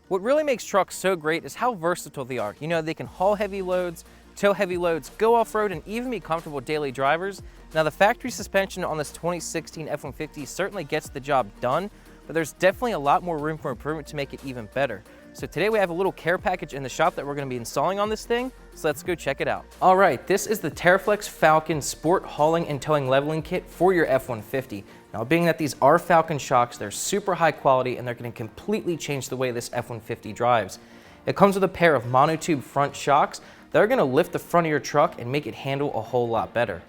What really makes trucks so great is how versatile they are. You know, they can haul heavy loads, tow heavy loads, go off-road, and even be comfortable daily drivers. Now, the factory suspension on this 2016 F-150 certainly gets the job done, but there's definitely a lot more room for improvement to make it even better. So today we have a little care package in the shop that we're going to be installing on this thing, so let's go check it out. All right, this is the TeraFlex Falcon Sport Hauling and Towing Leveling Kit for your F-150. Now, being that these are Falcon shocks, they're super high quality and they're going to completely change the way this F-150 drives. It comes with a pair of monotube front shocks that are going to lift the front of your truck and make it handle a whole lot better.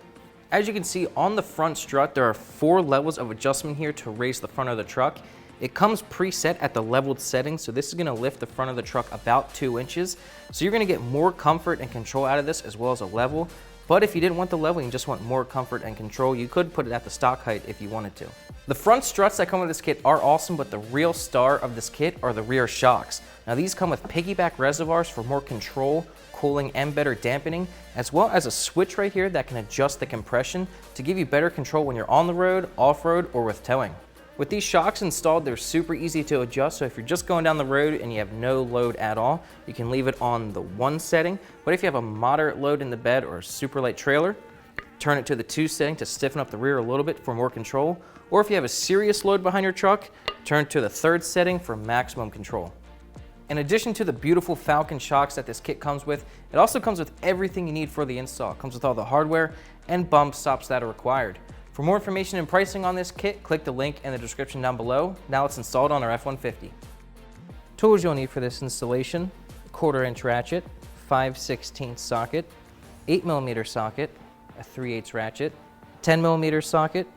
As you can see on the front strut, there are 4 levels of adjustment here to raise the front of the truck. It comes preset at the leveled setting, so this is going to lift the front of the truck about 2 inches. So you're going to get more comfort and control out of this as well as a level. But if you didn't want the level, you just want more comfort and control, you could put it at the stock height if you wanted to. The front struts that come with this kit are awesome, but the real star of this kit are the rear shocks. Now, these come with piggyback reservoirs for more control, cooling, and better dampening, as well as a switch right here that can adjust the compression to give you better control when you're on the road, off-road, or with towing. With these shocks installed, they're super easy to adjust, so if you're just going down the road and you have no load at all, you can leave it on the 1 setting, but if you have a moderate load in the bed or a super light trailer, turn it to the 2 setting to stiffen up the rear a little bit for more control, or if you have a serious load behind your truck, turn it to the 3rd setting for maximum control. In addition to the beautiful Falcon shocks that this kit comes with, it also comes with everything you need for the install. It comes with all the hardware and bump stops that are required. For more information and pricing on this kit, click the link in the description down below. Now it's installed on our F-150. Tools you'll need for this installation: 1/4 inch ratchet, 5/16 socket, 8mm socket, a 3/8 ratchet, 10mm socket,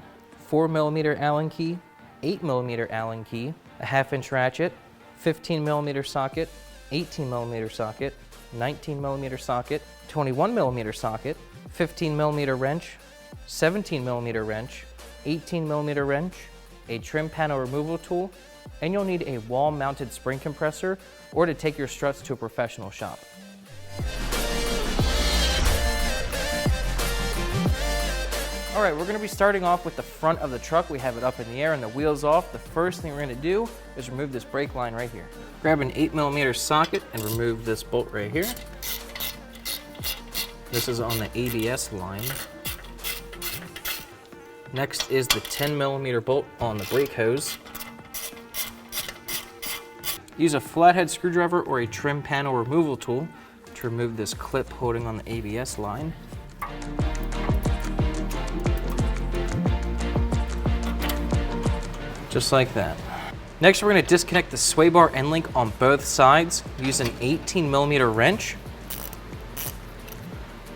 4mm Allen key, 8mm Allen key, a 1/2 inch ratchet, 15mm socket, 18mm socket, 19mm socket, 21mm socket, 15mm wrench, 17mm wrench, 18mm wrench, a trim panel removal tool, and you'll need a wall-mounted spring compressor or to take your struts to a professional shop. All right, we're going to be starting off with the front of the truck. We have it up in the air and the wheels off. The first thing we're going to do is remove this brake line right here. Grab an 8mm socket and remove this bolt right here. This is on the ABS line. Next is the 10mm bolt on the brake hose. Use a flathead screwdriver or a trim panel removal tool to remove this clip holding on the ABS line. Just like that. Next, we're going to disconnect the sway bar end link on both sides. Use an 18mm wrench,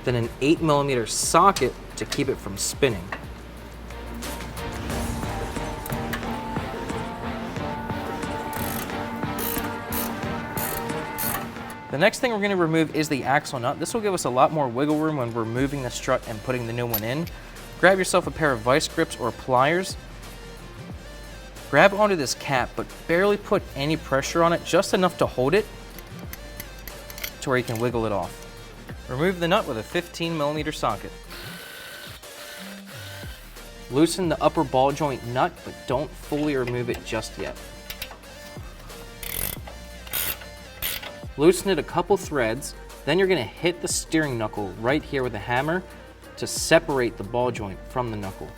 then an 8mm socket to keep it from spinning. The next thing we're going to remove is the axle nut. This will give us a lot more wiggle room when we're moving the strut and putting the new one in. Grab yourself a pair of vice grips or pliers. Grab onto this cap, but barely put any pressure on it, just enough to hold it to where you can wiggle it off. Remove the nut with a 15mm socket. Loosen the upper ball joint nut, but don't fully remove it just yet. Loosen it a couple threads, then you're going to hit the steering knuckle right here with a hammer to separate the ball joint from the knuckle.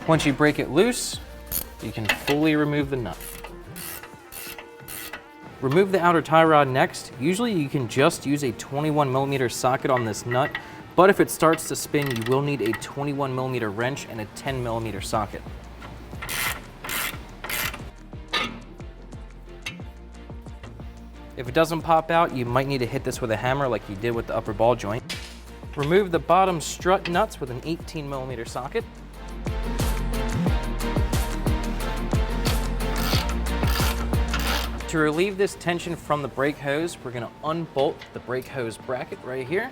Once you break it loose, you can fully remove the nut. Remove the outer tie rod next. Usually you can just use a 21mm socket on this nut, but if it starts to spin, you will need a 21mm wrench and a 10mm socket. If it doesn't pop out, you might need to hit this with a hammer like you did with the upper ball joint. Remove the bottom strut nuts with an 18mm socket. To relieve this tension from the brake hose, we're going to unbolt the brake hose bracket right here.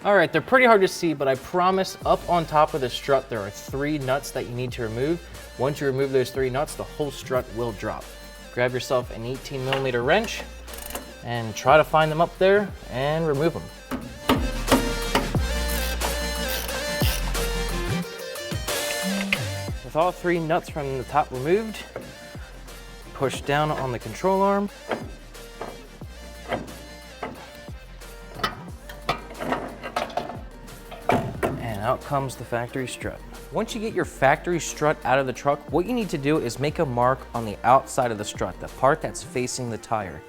All right, they're pretty hard to see, but I promise up on top of the strut there are 3 nuts that you need to remove. Once you remove those 3 nuts, the whole strut will drop. Grab yourself an 18mm wrench and try to find them up there and remove them. With all 3 nuts from the top removed, push down on the control arm. And out comes the factory strut. Once you get your factory strut out of the truck, what you need to do is make a mark on the outside of the strut, the part that's facing the tire.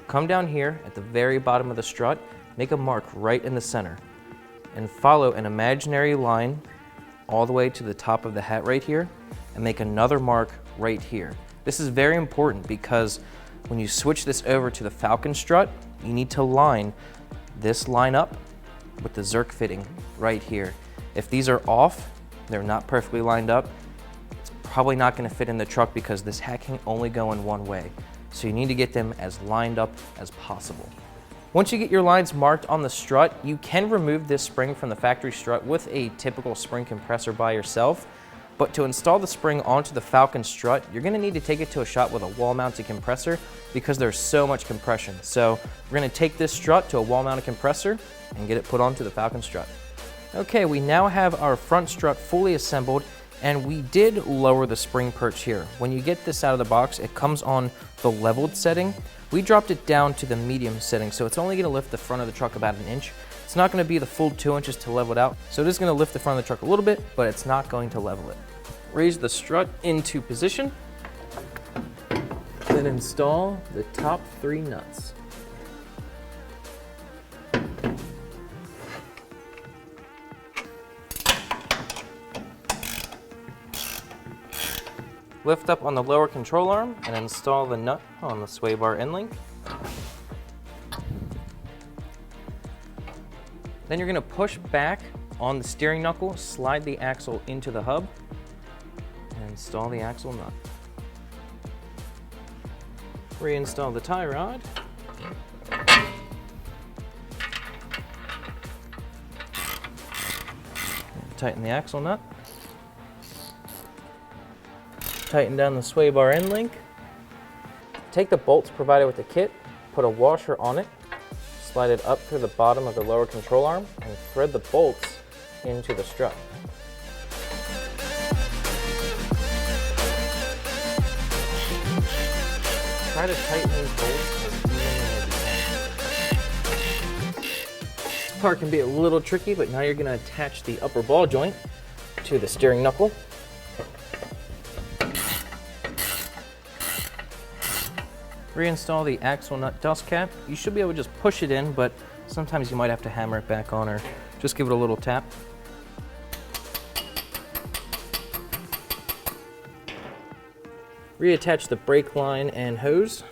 Come down here at the very bottom of the strut, make a mark right in the center, and follow an imaginary line all the way to the top of the hat right here, and make another mark right here. This is very important because when you switch this over to the Falcon strut, you need to line this line up with the Zerk fitting right here. If these are off, they're not perfectly lined up, it's probably not going to fit in the truck because this hat can only go in one way. So you need to get them as lined up as possible. Once you get your lines marked on the strut, you can remove this spring from the factory strut with a typical spring compressor by yourself. But to install the spring onto the Falcon strut, you're going to need to take it to a shop with a wall-mounted compressor because there's so much compression. So we're going to take this strut to a wall-mounted compressor and get it put onto the Falcon strut. Okay, we now have our front strut fully assembled, and we did lower the spring perch here. When you get this out of the box, it comes on the leveled setting. We dropped it down to the medium setting, so it's only going to lift the front of the truck about 1 inch. It's not going to be the full 2 inches to level it out, so it is going to lift the front of the truck a little bit, but it's not going to level it. Raise the strut into position, then install the top 3 nuts. Lift up on the lower control arm and install the nut on the sway bar end link. Then you're going to push back on the steering knuckle, slide the axle into the hub, and install the axle nut. Reinstall the tie rod. Tighten the axle nut. Tighten down the sway bar end link. Take the bolts provided with the kit, put a washer on it, slide it up through the bottom of the lower control arm, and thread the bolts into the strut. Try to tighten these bolts as evenly as you can. This part can be a little tricky, but now you're going to attach the upper ball joint to the steering knuckle. Reinstall the axle nut dust cap. You should be able to just push it in, but sometimes you might have to hammer it back on or just give it a little tap. Reattach the brake line and hose.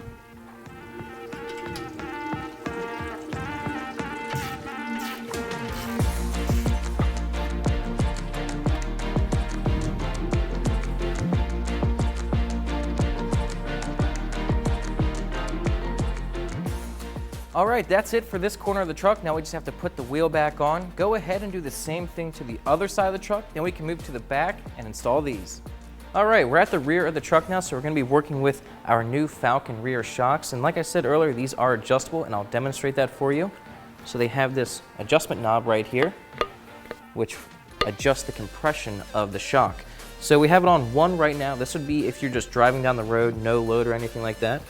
All right, that's it for this corner of the truck. Now we just have to put the wheel back on. Go ahead and do the same thing to the other side of the truck. Then we can move to the back and install these. All right, we're at the rear of the truck now, so we're gonna be working with our new Falcon rear shocks. And like I said earlier, these are adjustable, and I'll demonstrate that for you. So they have this adjustment knob right here, which adjusts the compression of the shock. So we have it on 1 right now. This would be if you're just driving down the road, no load or anything like that.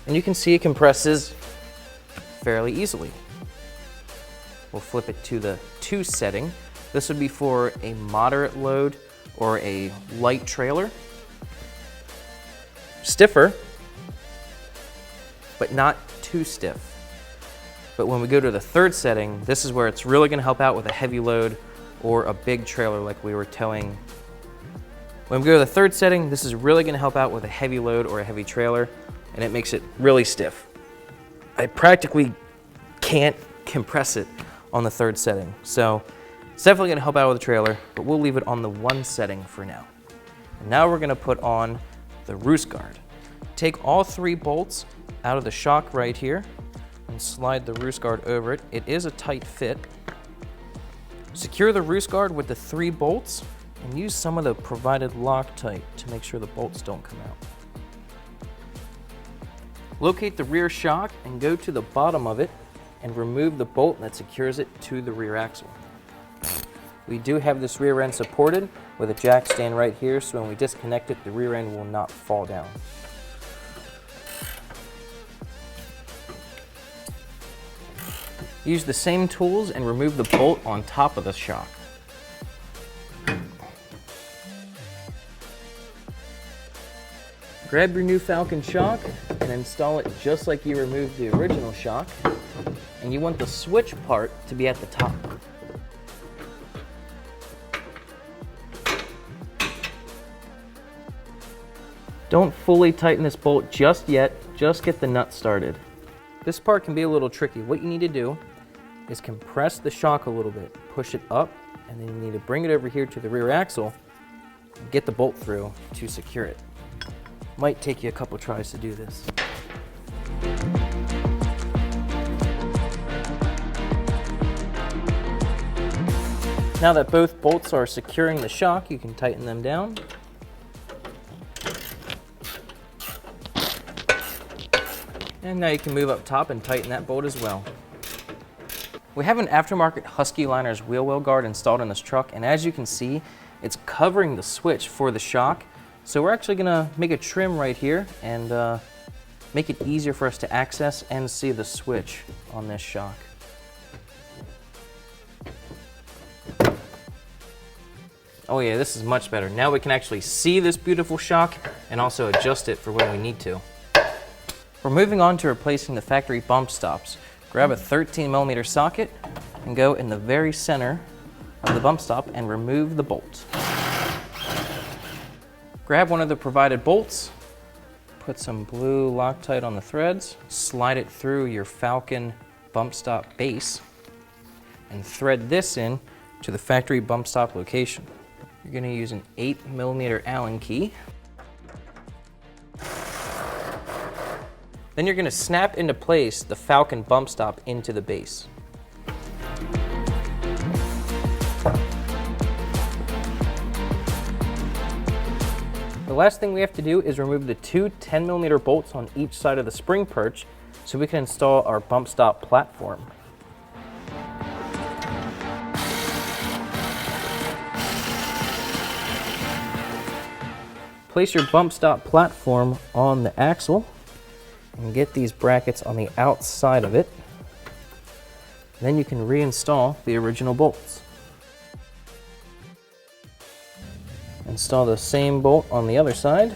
And you can see it compresses fairly easily. We'll flip it to the 2 setting. This would be for a moderate load or a light trailer. Stiffer, but not too stiff. But when we go to the 3rd setting, this is where it's really going to help out with a heavy load or a big trailer like we were towing. When we go to the 3rd setting, this is really going to help out with a heavy load or a heavy trailer, and it makes it really stiff. I practically can't compress it on the 3rd setting. So it's definitely gonna help out with the trailer, but we'll leave it on the 1 setting for now. And now we're gonna put on the roost guard. Take all 3 bolts out of the shock right here and slide the roost guard over it. It is a tight fit. Secure the roost guard with the 3 bolts and use some of the provided Loctite to make sure the bolts don't come out. Locate the rear shock and go to the bottom of it and remove the bolt that secures it to the rear axle. We do have this rear end supported, with a jack stand right here, so when we disconnect it, the rear end will not fall down. Use the same tools and remove the bolt on top of the shock. Grab your new Falcon shock and install it just like you removed the original shock. And you want the switch part to be at the top. Don't fully tighten this bolt just yet, just get the nut started. This part can be a little tricky. What you need to do is compress the shock a little bit, push it up, and then you need to bring it over here to the rear axle and get the bolt through to secure it. Might take you a couple tries to do this. Now that both bolts are securing the shock, you can tighten them down. And now you can move up top and tighten that bolt as well. We have an aftermarket Husky Liners wheel well guard installed in this truck, and as you can see, it's covering the switch for the shock. So we're actually gonna make a trim right here and make it easier for us to access and see the switch on this shock. Oh yeah, this is much better. Now we can actually see this beautiful shock and also adjust it for when we need to. We're moving on to replacing the factory bump stops. Grab a 13mm socket and go in the very center of the bump stop and remove the bolt. Grab one of the provided bolts, put some blue Loctite on the threads, slide it through your Falcon bump stop base, and thread this in to the factory bump stop location. You're going to use an 8mm Allen key. Then you're going to snap into place the Falcon bump stop into the base. The last thing we have to do is remove the two 10mm bolts on each side of the spring perch so we can install our bump stop platform. Place your bump stop platform on the axle and get these brackets on the outside of it. Then you can reinstall the original bolts. Install the same bolt on the other side.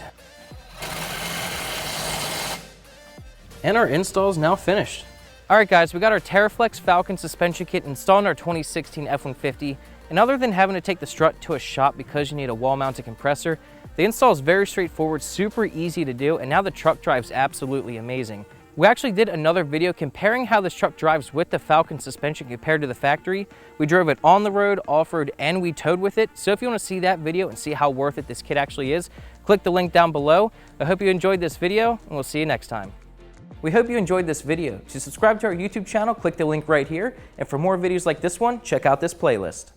And our install is now finished. All right guys, we got our TeraFlex Falcon suspension kit installed in our 2016 F150. And other than having to take the strut to a shop because you need a wall-mounted compressor, the install is very straightforward, super easy to do, and now the truck drives absolutely amazing. We actually did another video comparing how this truck drives with the Falcon suspension compared to the factory. We drove it on the road, off-road, and we towed with it. So if you want to see that video and see how worth it this kit actually is, click the link down below. I hope you enjoyed this video, and we'll see you next time. We hope you enjoyed this video. To subscribe to our YouTube channel, click the link right here. And for more videos like this one, check out this playlist.